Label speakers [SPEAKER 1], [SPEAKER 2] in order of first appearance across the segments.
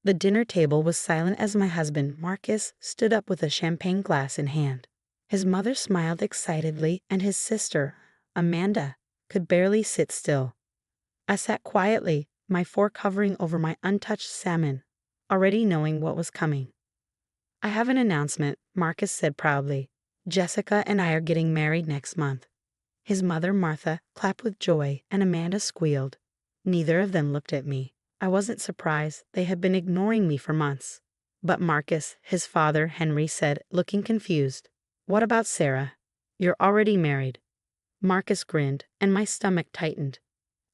[SPEAKER 1] The dinner table was silent as my husband, Marcus, stood up with a champagne glass in hand. His mother smiled excitedly, and his sister, Amanda, could barely sit still. I sat quietly, my fork hovering over my untouched salmon, already knowing what was coming. "I have an announcement," Marcus said proudly. "Jessica and I are getting married next month." His mother, Martha, clapped with joy, and Amanda squealed. Neither of them looked at me. I wasn't surprised. They had been ignoring me for months. But Marcus, his father, Henry, said, looking confused, "What about Sarah? You're already married." Marcus grinned, and my stomach tightened.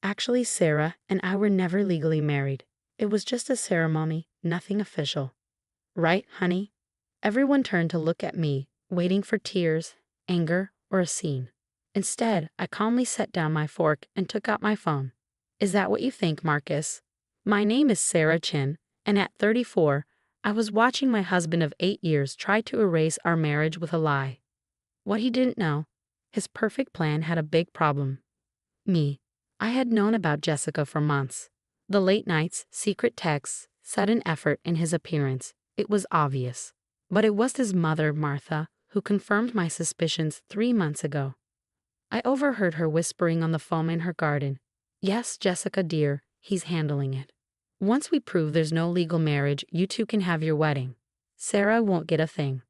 [SPEAKER 1] Actually, Sarah and I were never legally married. It was just a ceremony, nothing official. "Right, honey?" Everyone turned to look at me, waiting for tears, anger, or a scene. Instead, I calmly set down my fork and took out my phone. "Is that what you think, Marcus? My name is Sarah Chin, and at 34, I was watching my husband of 8 years try to erase our marriage with a lie. What he didn't know, his perfect plan had a big problem. Me. I had known about Jessica for months. The late nights, secret texts, sudden effort in his appearance. It was obvious. But it was his mother, Martha, who confirmed my suspicions 3 months ago. I overheard her whispering on the foam in her garden. "Yes, Jessica dear, he's handling it. Once we prove there's no legal marriage, you two can have your wedding. Sarah won't get a thing."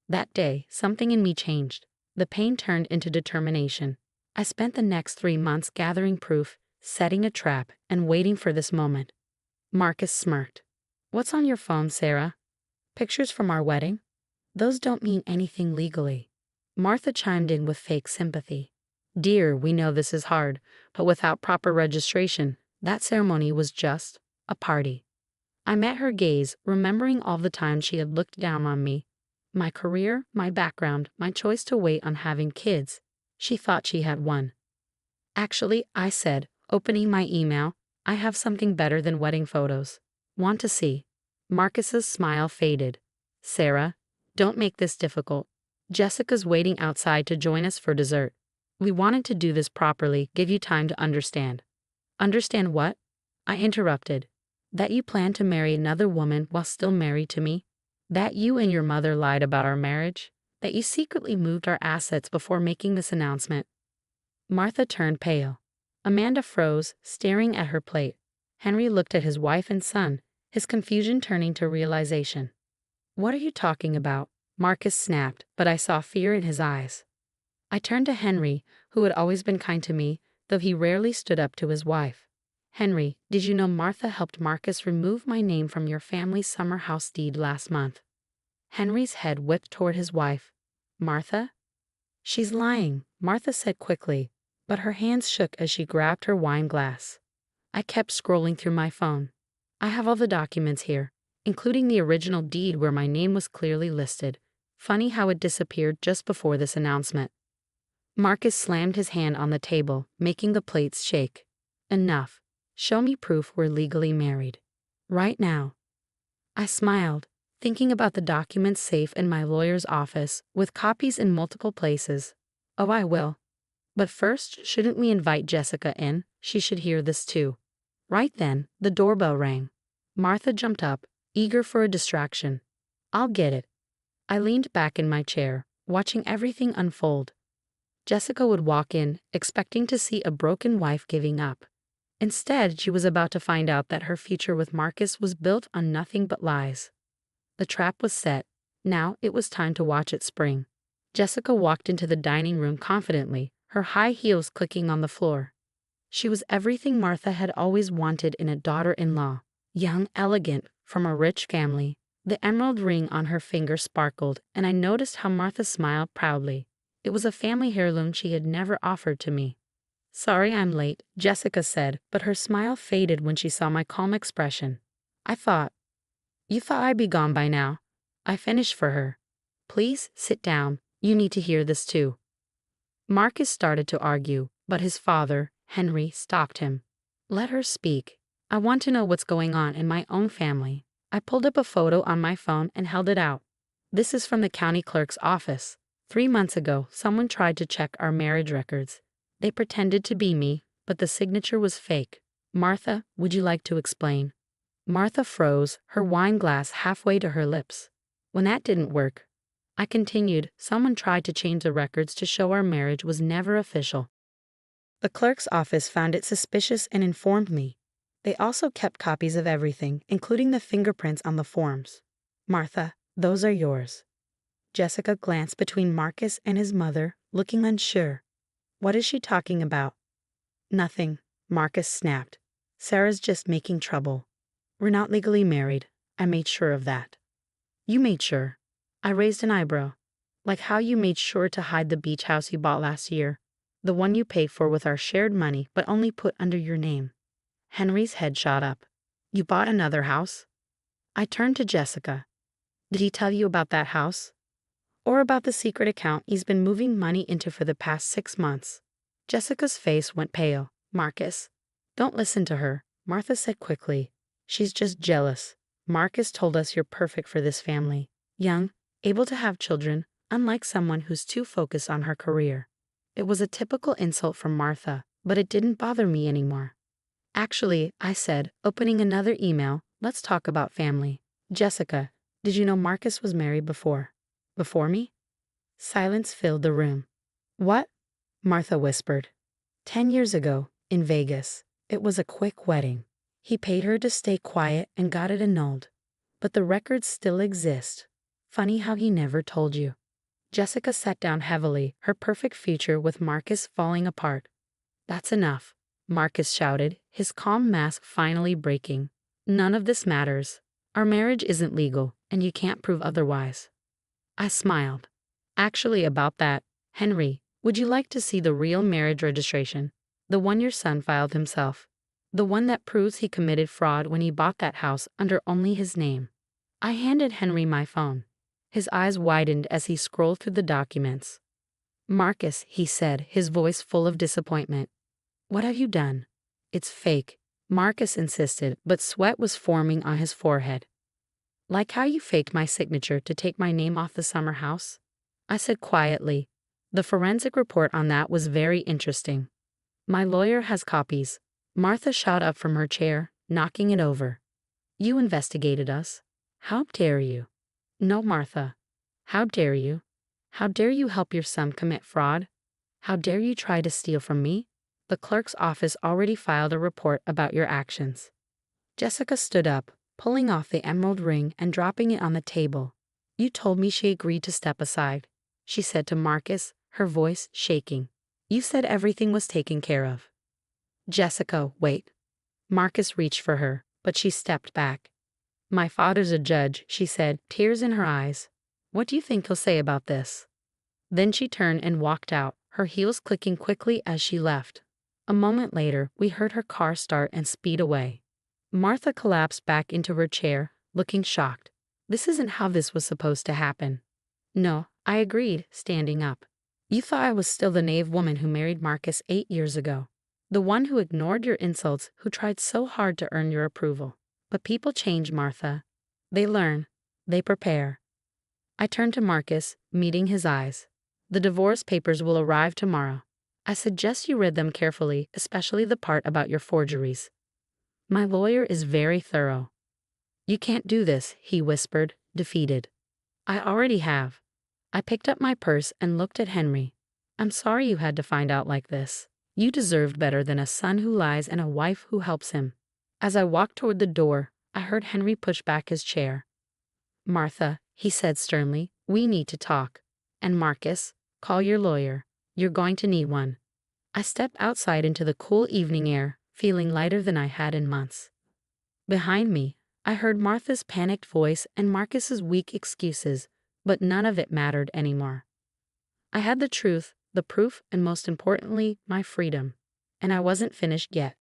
[SPEAKER 1] That day, something in me changed. The pain turned into determination. I spent the next 3 months gathering proof, setting a trap, and waiting for this moment. Marcus smirked. "What's on your phone, Sarah? Pictures from our wedding? Those don't mean anything legally." Martha chimed in with fake sympathy. "Dear, we know this is hard, but without proper registration, that ceremony was just a party." I met her gaze, remembering all the times she had looked down on me. My career, my background, my choice to wait on having kids. She thought she had won. "Actually," I said, opening my email, "I have something better than wedding photos. Want to see?" Marcus's smile faded. "Sarah, don't make this difficult. Jessica's waiting outside to join us for dessert. We wanted to do this properly, give you time to understand." "Understand what?" I interrupted. "That you plan to marry another woman while still married to me? That you and your mother lied about our marriage? That you secretly moved our assets before making this announcement?" Martha turned pale. Amanda froze, staring at her plate. Henry looked at his wife and son, his confusion turning to realization. "What are you talking about?" Marcus snapped, but I saw fear in his eyes. I turned to Henry, who had always been kind to me, though he rarely stood up to his wife. "Henry, did you know Martha helped Marcus remove my name from your family's summer house deed last month?" Henry's head whipped toward his wife. "Martha?" "She's lying," Martha said quickly, but her hands shook as she grabbed her wine glass. I kept scrolling through my phone. "I have all the documents here, including the original deed where my name was clearly listed. Funny how it disappeared just before this announcement." Marcus slammed his hand on the table, making the plates shake. "Enough. Show me proof we're legally married. Right now." I smiled, thinking about the documents safe in my lawyer's office, with copies in multiple places. "Oh, I will. But first, shouldn't we invite Jessica in? She should hear this too." Right then, the doorbell rang. Martha jumped up, eager for a distraction. "I'll get it." I leaned back in my chair, watching everything unfold. Jessica would walk in, expecting to see a broken wife giving up. Instead, she was about to find out that her future with Marcus was built on nothing but lies. The trap was set. Now it was time to watch it spring. Jessica walked into the dining room confidently, her high heels clicking on the floor. She was everything Martha had always wanted in a daughter-in-law. Young, elegant, from a rich family. The emerald ring on her finger sparkled, and I noticed how Martha smiled proudly. It was a family heirloom she had never offered to me. "Sorry I'm late," Jessica said, but her smile faded when she saw my calm expression. You thought I'd be gone by now." I finished for her. "Please, sit down. You need to hear this too." Marcus started to argue, but his father, Henry, stopped him. "Let her speak. I want to know what's going on in my own family." I pulled up a photo on my phone and held it out. "This is from the county clerk's office. 3 months ago, someone tried to check our marriage records. They pretended to be me, but the signature was fake. Martha, would you like to explain?" Martha froze, her wine glass halfway to her lips. When that didn't work, I continued, someone tried to change the records to show our marriage was never official. The clerk's office found it suspicious and informed me. They also kept copies of everything, including the fingerprints on the forms. Martha, those are yours. Jessica glanced between Marcus and his mother, looking unsure. What is she talking about? Nothing, Marcus snapped. Sarah's just making trouble. We're not legally married. I made sure of that. You made sure? I raised an eyebrow. Like how you made sure to hide the beach house you bought last year. The one you paid for with our shared money but only put under your name. Henry's head shot up. You bought another house? I turned to Jessica. Did he tell you about that house? Or about the secret account he's been moving money into for the past 6 months? Jessica's face went pale. Marcus. Don't listen to her, Martha said quickly. She's just jealous. Marcus told us you're perfect for this family. Young, able to have children, unlike someone who's too focused on her career. It was a typical insult from Martha, but it didn't bother me anymore. Actually, I said, opening another email, let's talk about family. Jessica, did you know Marcus was married before? Before me? Silence filled the room. What? Martha whispered. 10 years ago, in Vegas. It was a quick wedding. He paid her to stay quiet and got it annulled. But the records still exist. Funny how he never told you. Jessica sat down heavily, her perfect future with Marcus falling apart. That's enough, Marcus shouted, his calm mask finally breaking. None of this matters. Our marriage isn't legal, and you can't prove otherwise. I smiled. Actually, about that, Henry, would you like to see the real marriage registration? The one your son filed himself. The one that proves he committed fraud when he bought that house under only his name. I handed Henry my phone. His eyes widened as he scrolled through the documents. Marcus, he said, his voice full of disappointment. What have you done? It's fake, Marcus insisted, but sweat was forming on his forehead. Like how you faked my signature to take my name off the summer house? I said quietly. The forensic report on that was very interesting. My lawyer has copies. Martha shot up from her chair, knocking it over. You investigated us. How dare you? No, Martha. How dare you? How dare you help your son commit fraud? How dare you try to steal from me? The clerk's office already filed a report about your actions. Jessica stood up, pulling off the emerald ring and dropping it on the table. You told me she agreed to step aside, she said to Marcus, her voice shaking. You said everything was taken care of. Jessica, wait. Marcus reached for her, but she stepped back. My father's a judge, she said, tears in her eyes. What do you think he'll say about this? Then she turned and walked out, her heels clicking quickly as she left. A moment later, we heard her car start and speed away. Martha collapsed back into her chair, looking shocked. This isn't how this was supposed to happen. No, I agreed, standing up. You thought I was still the naive woman who married Marcus 8 years ago. The one who ignored your insults, who tried so hard to earn your approval. But people change, Martha. They learn. They prepare. I turned to Marcus, meeting his eyes. The divorce papers will arrive tomorrow. I suggest you read them carefully, especially the part about your forgeries. My lawyer is very thorough. You can't do this, he whispered, defeated. I already have. I picked up my purse and looked at Henry. I'm sorry you had to find out like this. You deserved better than a son who lies and a wife who helps him. As I walked toward the door, I heard Henry push back his chair. Martha, he said sternly, we need to talk. And Marcus, call your lawyer. You're going to need one. I stepped outside into the cool evening air, feeling lighter than I had in months. Behind me, I heard Martha's panicked voice and Marcus's weak excuses, but none of it mattered anymore. I had the truth, the proof, and most importantly, my freedom. And I wasn't finished yet.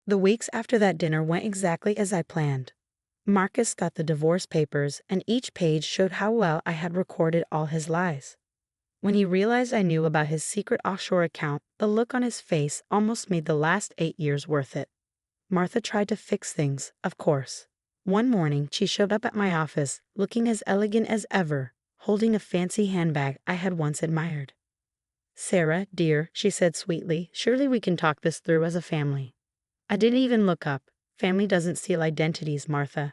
[SPEAKER 1] The weeks after that dinner went exactly as I planned. Marcus got the divorce papers, and each page showed how well I had recorded all his lies. When he realized I knew about his secret offshore account, the look on his face almost made the last 8 years worth it. Martha tried to fix things, of course. One morning, she showed up at my office, looking as elegant as ever, holding a fancy handbag I had once admired. Sarah, dear, she said sweetly, surely we can talk this through as a family. I didn't even look up, Family doesn't steal identities, Martha.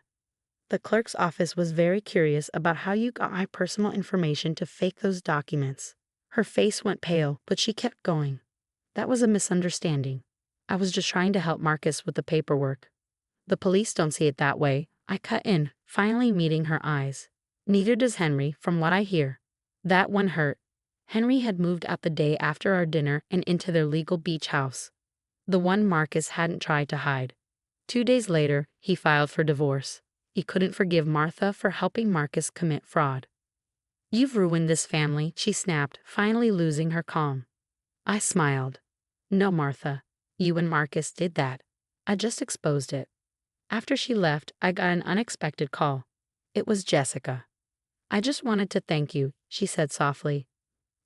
[SPEAKER 1] The clerk's office was very curious about how you got my personal information to fake those documents. Her face went pale, but she kept going. That was a misunderstanding. I was just trying to help Marcus with the paperwork. The police don't see it that way, I cut in, finally meeting her eyes. Neither does Henry, from what I hear. That one hurt. Henry had moved out the day after our dinner and into their legal beach house. The one Marcus hadn't tried to hide. 2 days later, he filed for divorce. He couldn't forgive Martha for helping Marcus commit fraud. "You've ruined this family," she snapped, finally losing her calm. I smiled. "No, Martha. You and Marcus did that. I just exposed it." After she left, I got an unexpected call. It was Jessica. "I just wanted to thank you," she said softly.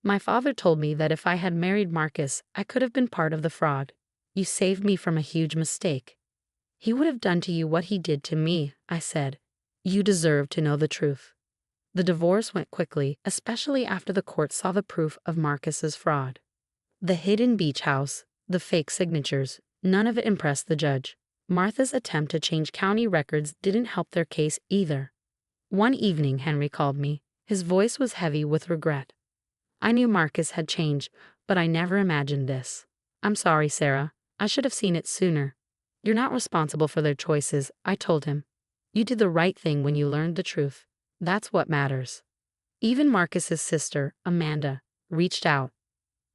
[SPEAKER 1] "My father told me that if I had married Marcus, I could have been part of the fraud. You saved me from a huge mistake." "He would have done to you what he did to me," I said. "You deserve to know the truth." The divorce went quickly, especially after the court saw the proof of Marcus's fraud. The hidden beach house, the fake signatures, none of it impressed the judge. Martha's attempt to change county records didn't help their case either. One evening, Henry called me. His voice was heavy with regret. "I knew Marcus had changed, but I never imagined this. I'm sorry, Sarah. I should have seen it sooner." "You're not responsible for their choices," I told him. "You did the right thing when you learned the truth. That's what matters." Even Marcus's sister, Amanda, reached out.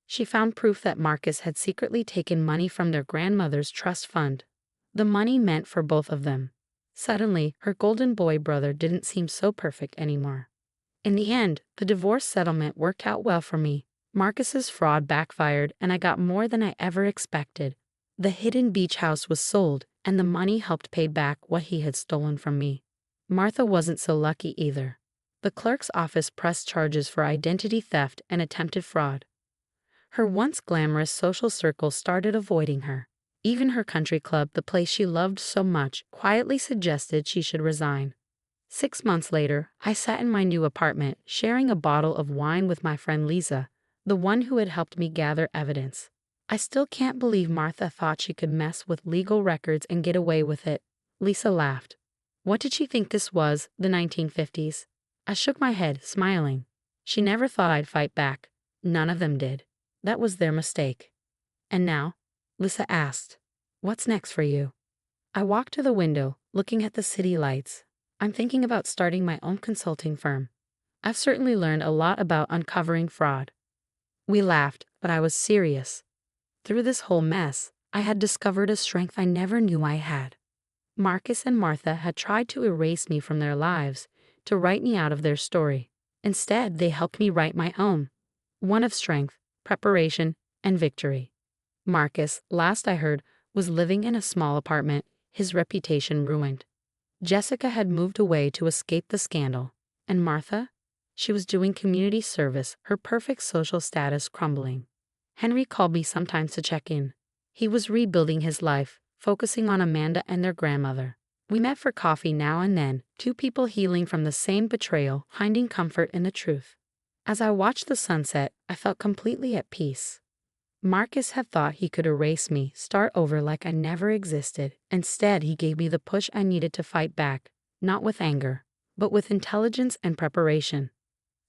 [SPEAKER 1] She found proof that Marcus had secretly taken money from their grandmother's trust fund. The money meant for both of them. Suddenly, her golden boy brother didn't seem so perfect anymore. In the end, the divorce settlement worked out well for me. Marcus's fraud backfired, and I got more than I ever expected. The hidden beach house was sold, and the money helped pay back what he had stolen from me. Martha wasn't so lucky either. The clerk's office pressed charges for identity theft and attempted fraud. Her once glamorous social circle started avoiding her. Even her country club, the place she loved so much, quietly suggested she should resign. 6 months later, I sat in my new apartment, sharing a bottle of wine with my friend Lisa, the one who had helped me gather evidence. "I still can't believe Martha thought she could mess with legal records and get away with it." Lisa laughed. "What did she think this was, the 1950s? I shook my head, smiling. "She never thought I'd fight back. None of them did. That was their mistake." "And now?" Lisa asked. "What's next for you?" I walked to the window, looking at the city lights. "I'm thinking about starting my own consulting firm. I've certainly learned a lot about uncovering fraud." We laughed, but I was serious. Through this whole mess, I had discovered a strength I never knew I had. Marcus and Martha had tried to erase me from their lives, to write me out of their story. Instead, they helped me write my own. One of strength, preparation, and victory. Marcus, last I heard, was living in a small apartment, his reputation ruined. Jessica had moved away to escape the scandal. And Martha? She was doing community service, her perfect social status crumbling. Henry called me sometimes to check in. He was rebuilding his life, focusing on Amanda and their grandmother. We met for coffee now and then, two people healing from the same betrayal, finding comfort in the truth. As I watched the sunset, I felt completely at peace. Marcus had thought he could erase me, start over like I never existed. Instead, he gave me the push I needed to fight back, not with anger, but with intelligence and preparation.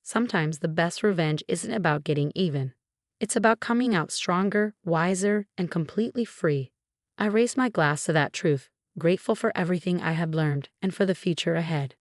[SPEAKER 1] Sometimes the best revenge isn't about getting even. It's about coming out stronger, wiser, and completely free. I raise my glass to that truth, grateful for everything I have learned and for the future ahead.